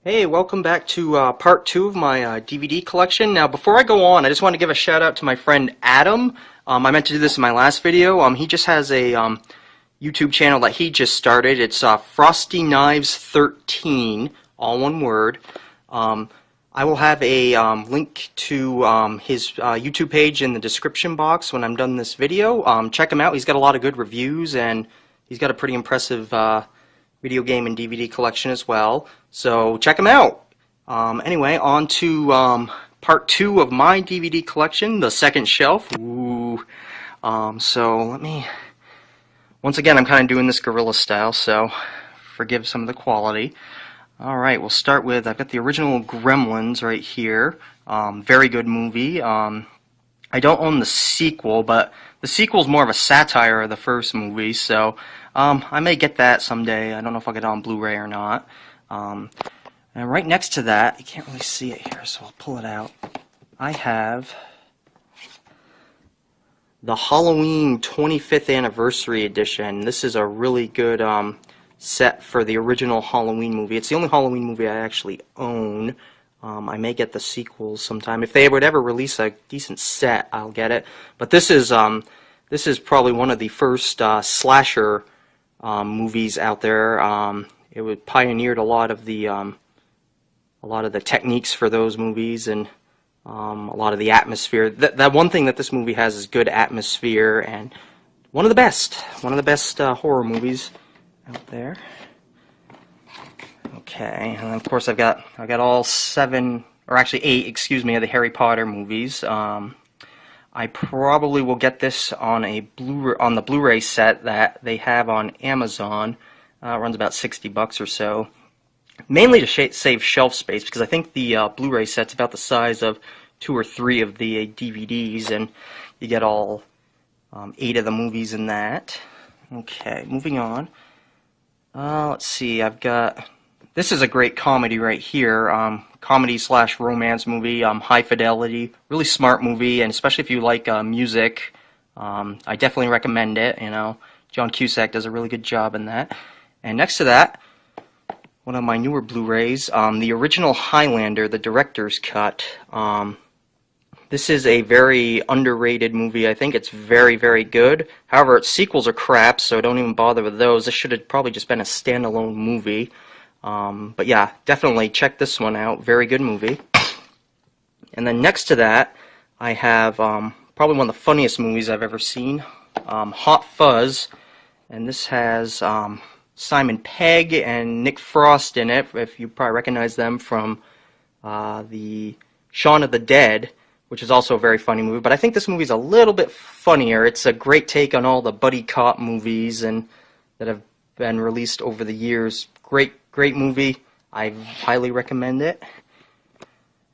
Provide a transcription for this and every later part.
Hey, welcome back to part 2 of my DVD collection. Now, before I go on, I just want to give a shout out to my friend Adam. I meant to do this in my last video. He just has a YouTube channel that he just started. It's Frosty Knives 13, all one word. I will have a link to his YouTube page in the description box when I'm done this video. Check him out. He's got a lot of good reviews, and he's got a pretty impressive video game and DVD collection as well. So check them out. Anyway, on to part 2 of my DVD collection, the second shelf. Ooh. So let me... Once again, I'm kind of doing this guerrilla style, so forgive some of the quality. Alright, we'll start with... I've got the original Gremlins right here. Very good movie. I don't own the sequel, but the sequel's more of a satire of the first movie, so... I may get that someday. I don't know if I'll get it on Blu-ray or not. And right next to that, you can't really see it here, so I'll pull it out. I have the Halloween 25th Anniversary Edition. This is a really good set for the original Halloween movie. It's the only Halloween movie I actually own. I may get the sequels sometime. If they would ever release a decent set, I'll get it. But this is probably one of the first slasher movies out there. It pioneered a lot of the techniques for those movies, and a lot of the atmosphere. That one thing that this movie has is good atmosphere, and one of the best horror movies out there. Okay, and of course I've got all 7, or actually 8, excuse me, of the Harry Potter movies. I probably will get this on the Blu-ray set that they have on Amazon. It runs about $60 or so. Mainly to save shelf space, because I think the Blu-ray set's about the size of 2 or 3 of the DVDs, and you get all 8 of the movies in that. Okay, moving on. Let's see, I've got... This is a great comedy right here. Comedy/romance movie, high fidelity, really smart movie, and especially if you like music, I definitely recommend it. You know, John Cusack does a really good job in that. And next to that, one of my newer Blu-rays, the original Highlander, the director's cut. This is a very underrated movie. I think it's very, very good. However, its sequels are crap, so don't even bother with those. This should have probably just been a standalone movie. But yeah, definitely check this one out. Very good movie. And then next to that, I have probably one of the funniest movies I've ever seen, Hot Fuzz. And this has Simon Pegg and Nick Frost in it, if you probably recognize them from the Shaun of the Dead, which is also a very funny movie. But I think this movie's a little bit funnier. It's a great take on all the buddy cop movies and that have been released over the years. Great movie. I highly recommend it.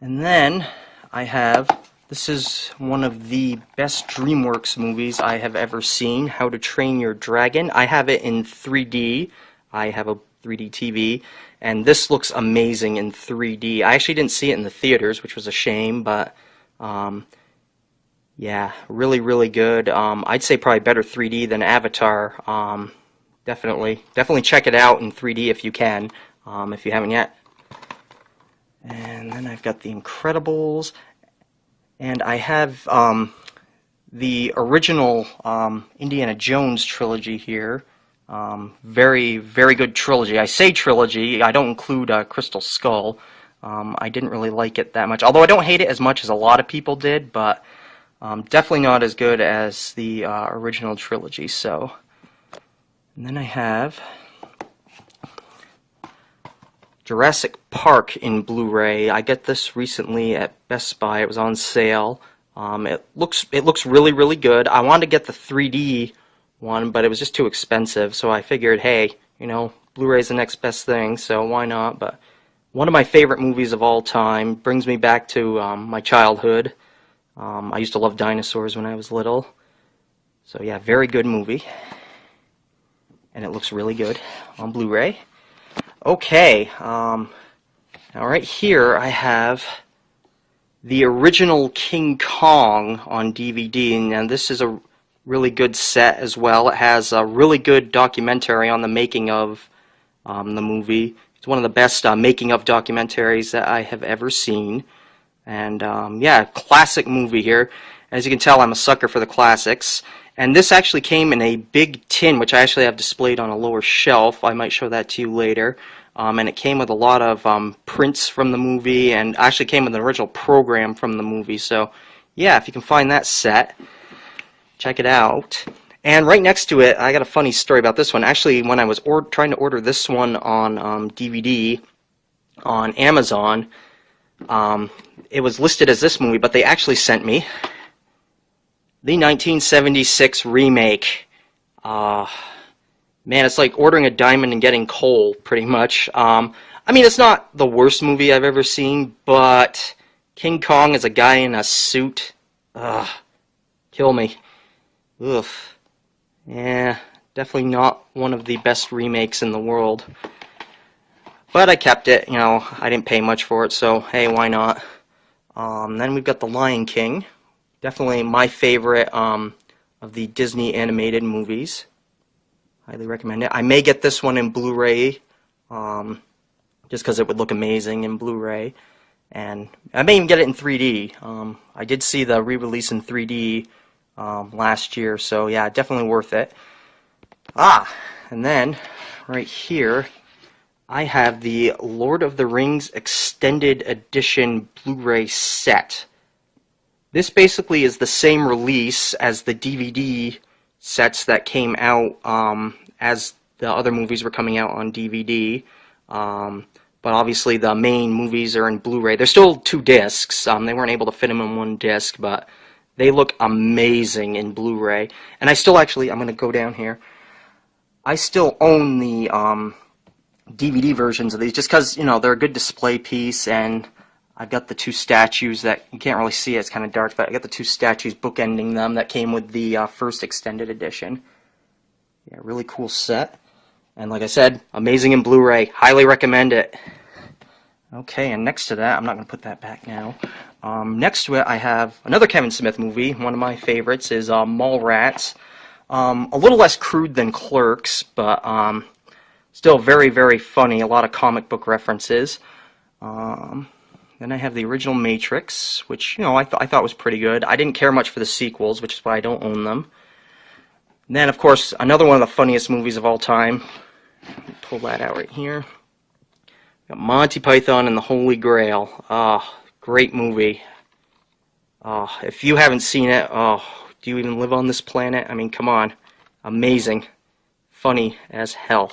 And then I have, this is one of the best DreamWorks movies I have ever seen, How to Train Your Dragon. I have it in 3D. I have a 3D TV, and this looks amazing in 3D. I actually didn't see it in the theaters, which was a shame, but yeah, really, really good. I'd say probably better 3D than Avatar. Definitely check it out in 3D if you can, if you haven't yet. And then I've got The Incredibles, and I have the original Indiana Jones trilogy here. Very, very good trilogy. I say trilogy, I don't include Crystal Skull. I didn't really like it that much, although I don't hate it as much as a lot of people did, but definitely not as good as the original trilogy. So. And then I have Jurassic Park in Blu-ray. I got this recently at Best Buy. It was on sale. It looks really, really good. I wanted to get the 3D one, but it was just too expensive, so I figured, hey, you know, Blu-ray's the next best thing, so why not? But one of my favorite movies of all time, brings me back to my childhood. I used to love dinosaurs when I was little. So yeah, very good movie. And it looks really good on Blu-ray. Okay, now right here I have the original King Kong on DVD, and this is a really good set as well. It has a really good documentary on the making of the movie. It's one of the best making of documentaries that I have ever seen. And yeah, classic movie here. As you can tell, I'm a sucker for the classics. And this actually came in a big tin, which I actually have displayed on a lower shelf. I might show that to you later. And it came with a lot of prints from the movie, and actually came with an original program from the movie. So yeah, if you can find that set, check it out. And right next to it, I got a funny story about this one. Actually, when I was trying to order this one on DVD on Amazon, it was listed as this movie, but they actually sent me the 1976 remake. Man, it's like ordering a diamond and getting coal, pretty much. I mean, it's not the worst movie I've ever seen, but King Kong is a guy in a suit. Ugh, kill me. Ugh. Yeah, definitely not one of the best remakes in the world. But I kept it, you know, I didn't pay much for it, so hey, why not? Then we've got The Lion King. Definitely my favorite of the Disney animated movies. Highly recommend it. I may get this one in Blu-ray, just because it would look amazing in Blu-ray. And I may even get it in 3D. I did see the re-release in 3D last year, so yeah, definitely worth it. And then, right here, I have the Lord of the Rings Extended Edition Blu-ray set. This basically is the same release as the DVD sets that came out as the other movies were coming out on DVD. But obviously the main movies are in Blu-ray. They're still 2 discs. They weren't able to fit them in 1 disc, but they look amazing in Blu-ray. And I still actually, I'm going to go down here, I still own the DVD versions of these just because, you know, they're a good display piece, and I've got the 2 statues that, you can't really see it, it's kind of dark, but I got the 2 statues bookending them that came with the first extended edition. Yeah, really cool set. And like I said, amazing in Blu-ray. Highly recommend it. Okay, and next to that, I'm not going to put that back now. Next to it, I have another Kevin Smith movie. One of my favorites is Mallrats. A little less crude than Clerks, but still very, very funny. A lot of comic book references. Then I have the original Matrix, which, you know, I thought was pretty good. I didn't care much for the sequels, which is why I don't own them. And then, of course, another one of the funniest movies of all time. Pull that out right here. Got Monty Python and the Holy Grail. Great movie. If you haven't seen it, do you even live on this planet? I mean, come on. Amazing. Funny as hell.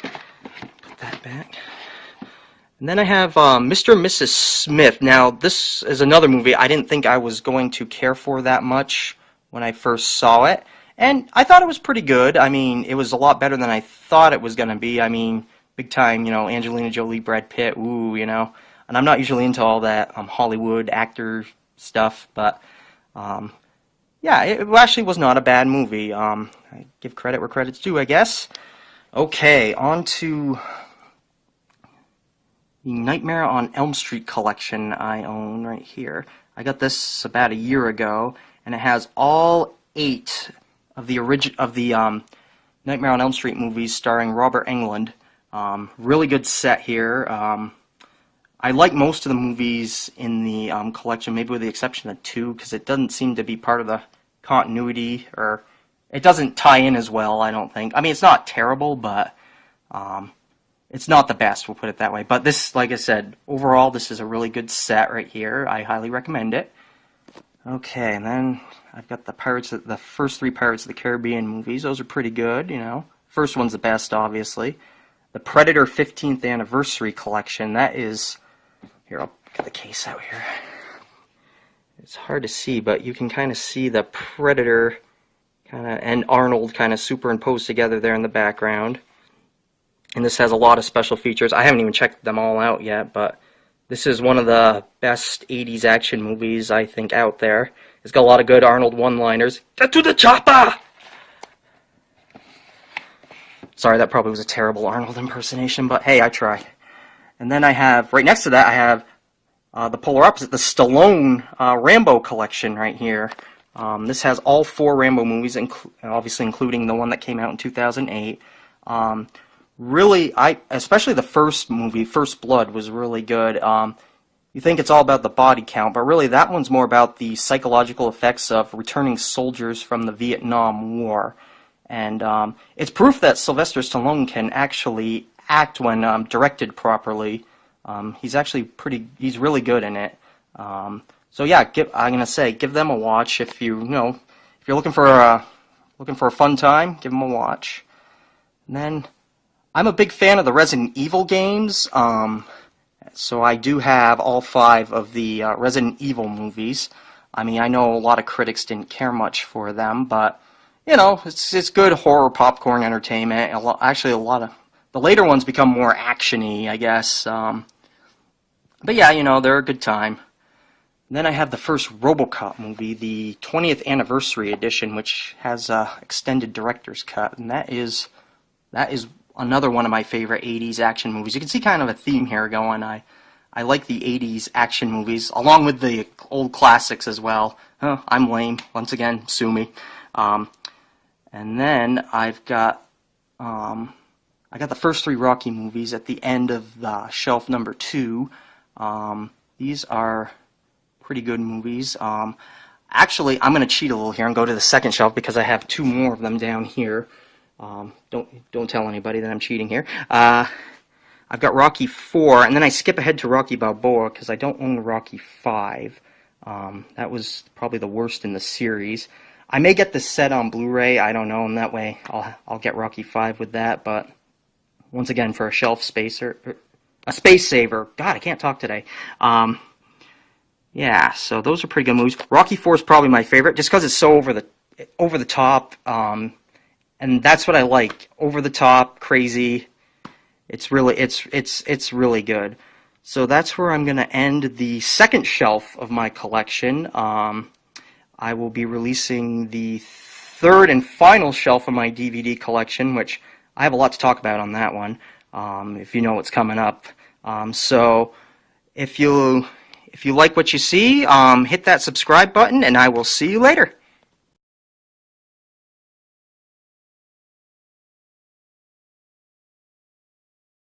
Put that back. And then I have Mr. and Mrs. Smith. Now, this is another movie I didn't think I was going to care for that much when I first saw it. And I thought it was pretty good. I mean, it was a lot better than I thought it was going to be. I mean, big time, you know, Angelina Jolie, Brad Pitt, ooh, you know. And I'm not usually into all that Hollywood actor stuff, but yeah, it actually was not a bad movie. I give credit where credit's due, I guess. Okay, on to the Nightmare on Elm Street collection I own right here. I got this about a year ago, and it has all 8 of the Nightmare on Elm Street movies starring Robert Englund. Really good set here. I like most of the movies in the collection, maybe with the exception of 2, because it doesn't seem to be part of the continuity, or it doesn't tie in as well, I don't think. I mean, it's not terrible, but it's not the best, we'll put it that way. But this, like I said, overall, this is a really good set right here. I highly recommend it. Okay, and then I've got the first 3 Pirates of the Caribbean movies. Those are pretty good, you know. First one's the best, obviously. The Predator 15th Anniversary Collection, that is... Here, I'll get the case out here. It's hard to see, but you can kind of see the Predator and Arnold kind of superimposed together there in the background. And this has a lot of special features. I haven't even checked them all out yet, but this is one of the best 80s action movies, I think, out there. It's got a lot of good Arnold one-liners. Get to the chopper! Sorry, that probably was a terrible Arnold impersonation, but hey, I tried. And then I have, right next to that, I have the polar opposite, the Stallone Rambo collection right here. This has all 4 Rambo movies, obviously including the one that came out in 2008. Really, especially the first movie, First Blood, was really good. You think it's all about the body count, but really that one's more about the psychological effects of returning soldiers from the Vietnam War. And it's proof that Sylvester Stallone can actually act when directed properly. He's really good in it. So yeah, I'm gonna say give them a watch if if you're looking for a fun time, give them a watch. And then I'm a big fan of the Resident Evil games. So I do have all 5 of the Resident Evil movies. I mean, I know a lot of critics didn't care much for them, but it's good horror popcorn entertainment. Actually, a lot of the later ones become more actiony, I guess. But yeah, they're a good time. And then I have the first RoboCop movie, the 20th anniversary edition, which has an extended director's cut, and that is another one of my favorite 80s action movies. You can see kind of a theme here going. I like the 80s action movies, along with the old classics as well. I'm lame. Once again, sue me. And then I've got the first 3 Rocky movies at the end of the shelf number 2. These are pretty good movies. Actually, I'm going to cheat a little here and go to the second shelf because I have 2 more of them down here. Don't tell anybody that I'm cheating here. I've got Rocky 4, and then I skip ahead to Rocky Balboa because I don't own Rocky 5. That was probably the worst in the series. I may get this set on Blu-ray, I don't know, and that way I'll get Rocky 5 with that, but once again, for a shelf spacer, a space saver. God, I can't talk today. Yeah, so those are pretty good movies. Rocky 4 is probably my favorite, just because it's so over the top, and that's what I like. Over the top, crazy. It's really good. So that's where I'm going to end the second shelf of my collection. I will be releasing the third and final shelf of my DVD collection, which I have a lot to talk about on that one, if you know what's coming up. So if you like what you see, hit that subscribe button, and I will see you later.